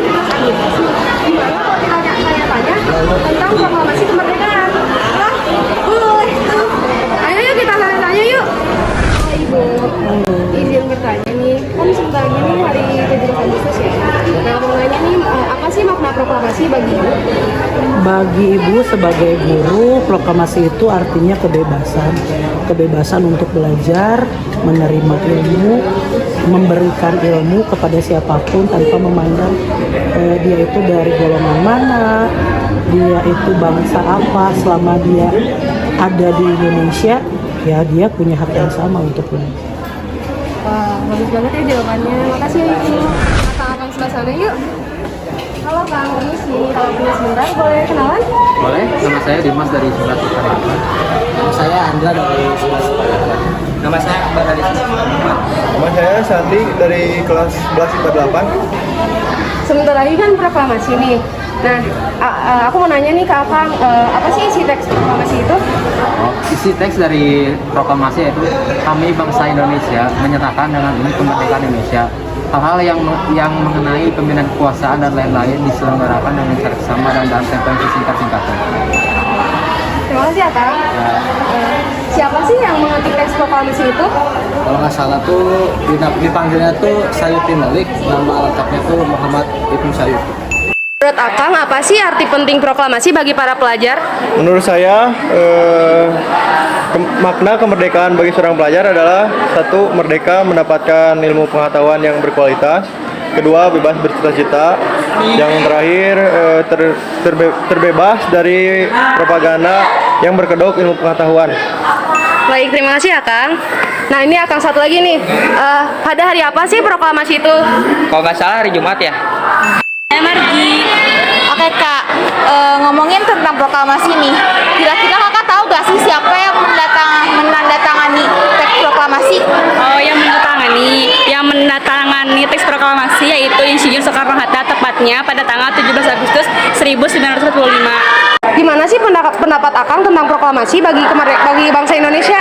Gimana kalau kita tanya-tanya tentang proklamasi kemerdekaan? Lah, boleh. Ayo yuk kita tanya-tanya yuk. Ibu, izin bertanya nih, kan sebentar lagi nih hari 17 Agustus ya. Nah, mau nanya nih, apa sih makna proklamasi bagi ibu? Bagi ibu sebagai guru, proklamasi itu artinya kebebasan. Kebebasan untuk belajar, menerima ilmu, memberikan ilmu kepada siapapun tanpa memandang dia itu dari golongan mana, dia itu bangsa apa. Selama dia ada di Indonesia, ya dia punya hak yang sama untuk belajar. Wah, bagus banget ya jawabannya. Makasih ya ibu. Akang-akang sebelah sana yuk. Halo Kang, permisi. Kalau punya sebentar, boleh kenalan? Boleh, nama saya Dimas dari 11 Utara. Nama saya Andra dari 11 IPA. Nama saya Akbar dari 11 Nama saya Sandi dari kelas 11 IPA 8. Sebentar lagi kan proklamasi nih. Nah, aku mau nanya nih ke Akang, apa sih isi teks proklamasi itu? Isi teks dari proklamasi yaitu kami bangsa Indonesia menyatakan dengan ini kemerdekaan Indonesia. Hal-hal yang mengenai pembinaan kekuasaan dan lain-lain diselenggarakan dengan cara sama dan dalam tempo yang singkat-singkatnya. Terima kasih Akang. Siapa sih yang mengetik teks proklamasi itu? Kalau nggak salah tuh dipanggilnya tuh Sayuti Malik, nama lengkapnya tuh Muhammad Ibnu Sayuti. Menurut Akang, apa sih arti penting proklamasi bagi para pelajar? Menurut saya, makna kemerdekaan bagi seorang pelajar adalah satu, merdeka mendapatkan ilmu pengetahuan yang berkualitas. Kedua, bebas bercita-cita. Yang terakhir, terbebas dari propaganda yang berkedok ilmu pengetahuan. Baik, terima kasih Akang. Nah, ini Akang satu lagi nih. Pada hari apa sih proklamasi itu? Kalau nggak salah hari Jumat ya? Margi. Oke Kak, ngomongin tentang proklamasi nih, kira-kira Kakak tahu gak sih siapa yang menandatangani teks proklamasi? Oh, yang menandatangani teks proklamasi yaitu Insinyur Soekarno-Hatta, tepatnya pada tanggal 17 Agustus 1945. Gimana sih pendapat Akang tentang proklamasi bagi bangsa Indonesia?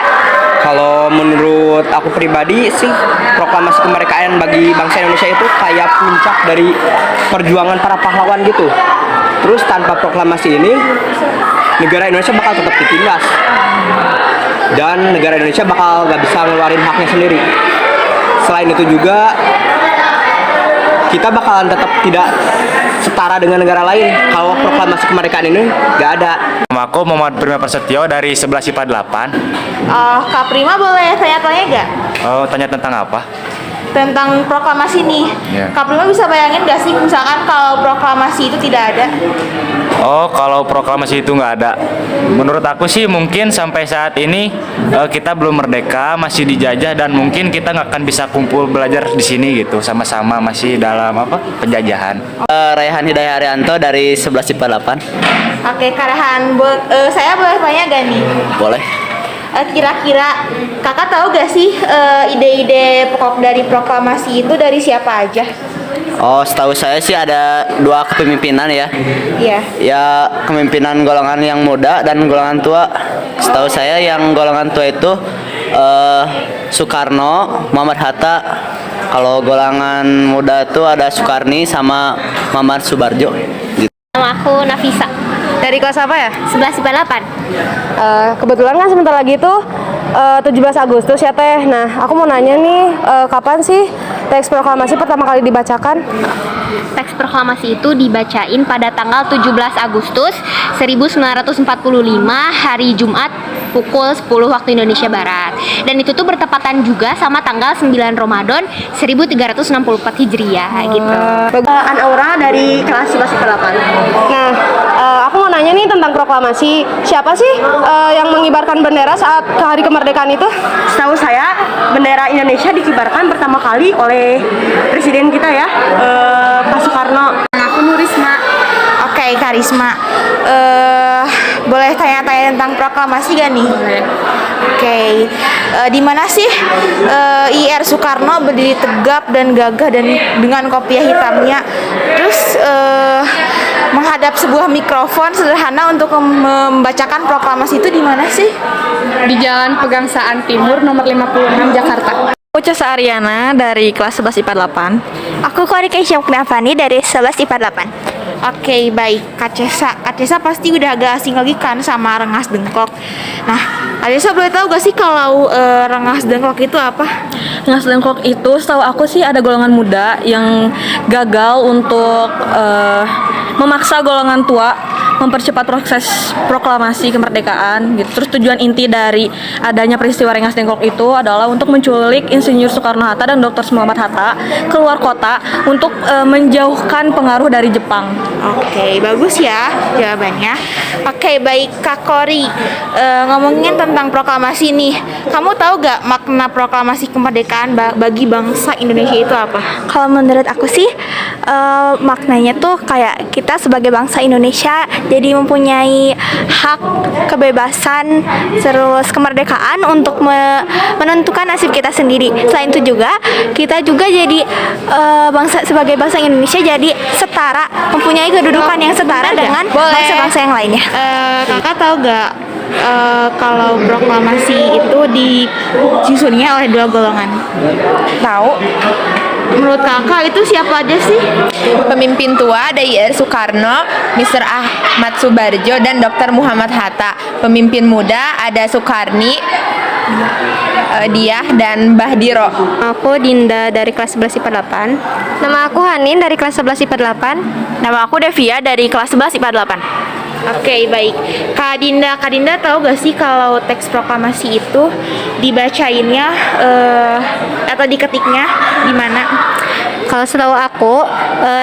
Kalau menurut aku pribadi sih, proklamasi kemerdekaan bagi bangsa Indonesia itu kayak puncak dari perjuangan para pahlawan gitu. Terus tanpa proklamasi ini, negara Indonesia bakal tetap ditindas. Dan negara Indonesia bakal gak bisa ngeluarin haknya sendiri. Selain itu juga, kita bakalan tetap tidak setara dengan negara lain kalau proklamasi kemerdekaan ini gak ada. Nama aku Muhammad Prima Prasetyo dari 11 IPA 8. Kak Prima boleh tanya-tanya gak? Oh, tanya tentang apa? Tentang proklamasi nih. Yeah. Kak Prima bisa bayangin gak sih misalkan kalau proklamasi itu tidak ada? Oh, kalau proklamasi itu nggak ada. Menurut aku sih mungkin sampai saat ini kita belum merdeka, masih dijajah, dan mungkin kita nggak akan bisa kumpul belajar di sini gitu, sama-sama masih dalam penjajahan. Raihan Hidayah Arianto dari 11 IPA 8. Oke Kak Rehan, saya boleh tanya gak nih? Boleh. Kira-kira Kakak tahu gak sih ide-ide pokok dari proklamasi itu dari siapa aja? Oh, setahu saya sih ada 2 kepemimpinan ya. Iya. Ya, kepemimpinan golongan yang muda dan golongan tua. Setahu saya yang golongan tua itu Soekarno, Muhammad Hatta. Kalau golongan muda itu ada Soekarni sama Muhammad Subarjo. Gitu. Nama aku Nafisa. Dari kelas apa ya? 11 IPA 8. Kebetulan kan sebentar lagi tuh 17 Agustus ya Teh. Nah, aku mau nanya nih, kapan sih teks proklamasi pertama kali dibacakan? Teks proklamasi itu dibacain pada tanggal 17 Agustus 1945 hari Jumat pukul 10 waktu Indonesia Barat. Dan itu tuh bertepatan juga sama tanggal 9 Ramadan 1364 Hijriah gitu. Anaura dari kelas 11 IPA 8. Nah, aku mau nanya nih tentang proklamasi. Siapa sih yang mengibarkan bendera saat hari kemerdekaan itu? Setahu saya bendera Indonesia dikibarkan pertama kali oleh presiden kita ya, Pak Soekarno. Aku Nurisma. Oke, Karisma. Boleh tanya-tanya tentang proklamasi gak nih? Boleh. Oke. Di mana sih IR Soekarno berdiri tegap dan gagah dan dengan kopiah hitamnya, terus menghadap sebuah mikrofon sederhana untuk membacakan proklamasi itu di mana sih? Di Jalan Pegangsaan Timur nomor 56 Jakarta. Uca Ariana dari kelas 11 IPA 8. Aku Korika Syafni dari 11 IPA 8. Oke, baik. Kak Cesa pasti udah agak asing lagi kan sama Rengas Dengklok. Nah, Kak Cesa boleh tahu gak sih kalau Rengas Dengklok itu apa? Rengas Dengklok itu setahu aku sih ada golongan muda yang gagal untuk memaksa golongan tua mempercepat proses proklamasi kemerdekaan gitu. Terus tujuan inti dari adanya peristiwa Rengas Dengklok itu adalah untuk menculik Insinyur Soekarno-Hatta dan Dr. Muhammad Hatta keluar kota untuk menjauhkan pengaruh dari Jepang. Oke, bagus ya jawabannya. Oke, baik Kak Kori. Ngomongin tentang proklamasi nih. Kamu tahu gak makna proklamasi kemerdekaan bagi bangsa Indonesia itu apa? Kalau menurut aku sih maknanya tuh kayak kita sebagai bangsa Indonesia jadi mempunyai hak kebebasan terus kemerdekaan untuk menentukan nasib kita sendiri. Selain itu juga kita juga jadi sebagai bangsa Indonesia jadi setara, mempunyai kedudukan yang setara dengan bangsa-bangsa yang lainnya. Kakak tahu gak kalau proklamasi itu disusunnya oleh 2 golongan? Tahu? Menurut kakak itu siapa aja sih? Pemimpin tua ada IR Soekarno, Mr. Ahmad Subarjo, dan Dr. Muhammad Hatta. Pemimpin muda ada Soekarni, Diah, dan Mbah Diro. Aku Dinda dari kelas 11 IPA 8. Nama aku Hanin dari kelas 11 IPA 8. Nama aku Devia dari kelas 11 IPA 8. Oke, baik. Kak Dinda tahu gak sih kalau teks proklamasi itu dibacainnya atau diketiknya di mana? Kalau setahu aku,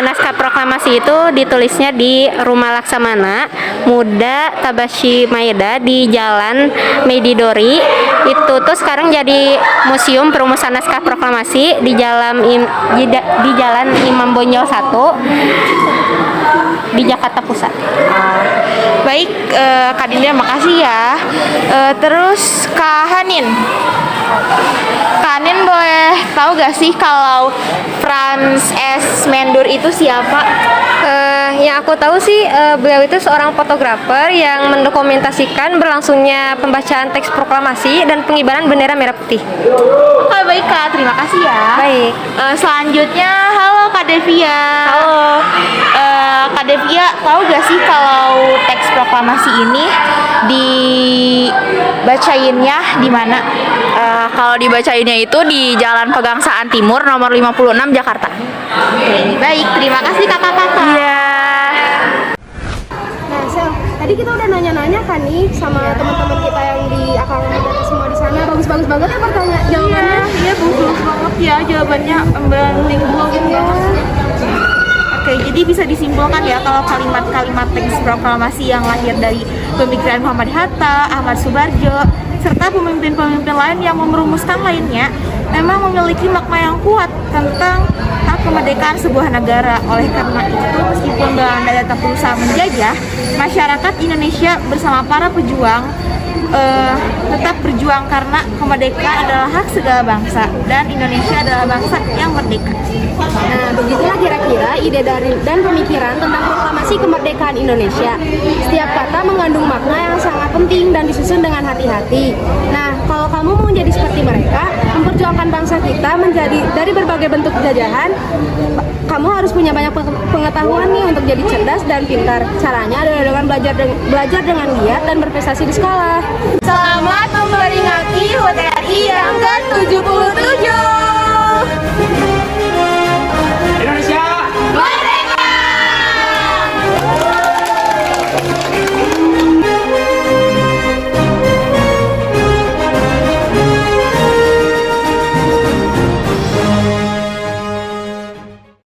naskah proklamasi itu ditulisnya di Rumah Laksamana Muda Tabashi Maeda di Jalan Medidori. Itu tuh sekarang jadi Museum Perumusan Naskah Proklamasi di Jalan Imam Bonjol 1 di Jakarta Pusat. Baik, Kak Dinda makasih ya. Terus Kak Hanin boleh tahu gak sih kalau Franz S. Mendur itu siapa? Yang aku tahu sih beliau itu seorang fotografer yang mendokumentasikan berlangsungnya pembacaan teks proklamasi dan pengibaran bendera merah putih. Oh, baik Kak, terima kasih ya. Baik. Selanjutnya, halo Kak Devia. Halo. Kak Devia, tahu gak sih kalau teks proklamasi ini dibacainnya di mana? Kalau dibacainnya itu di Jalan Pegangsaan Timur nomor 56 Jakarta. Oke, baik. Terima kasih kakak-kakak. Iya. Nah, Sel, tadi kita udah nanya-nanya kan nih sama teman-teman kita yang di akal muda semua di sana. Bagus-bagus banget ya pertanyaan jawabannya. Iya, bagus banget ya jawabannya. Banding banget. Oke, jadi bisa disimpulkan ya kalau kalimat-kalimat teks proklamasi yang lahir dari pemikiran Muhammad Hatta, Ahmad Subarjo, serta pemimpin-pemimpin lain yang merumuskan lainnya memang memiliki makna yang kuat tentang hak kemerdekaan sebuah negara. Oleh karena itu, meskipun Belanda tetap berusaha menjajah, masyarakat Indonesia bersama para pejuang tetap berjuang karena kemerdekaan adalah hak segala bangsa dan Indonesia adalah bangsa yang merdeka. Nah, begitulah kira-kira ide dan pemikiran tentang proklamasi kemerdekaan Indonesia. Setiap kata mengandung makna yang sangat penting dan disusun dengan hati-hati. Nah, kalau kamu mau menjadi seperti mereka, memperjuangkan bangsa kita menjadi dari berbagai bentuk penjajahan, kamu harus punya banyak pengetahuan nih untuk jadi cerdas dan pintar. Caranya adalah dengan belajar dengan giat dan berprestasi di sekolah. Selamat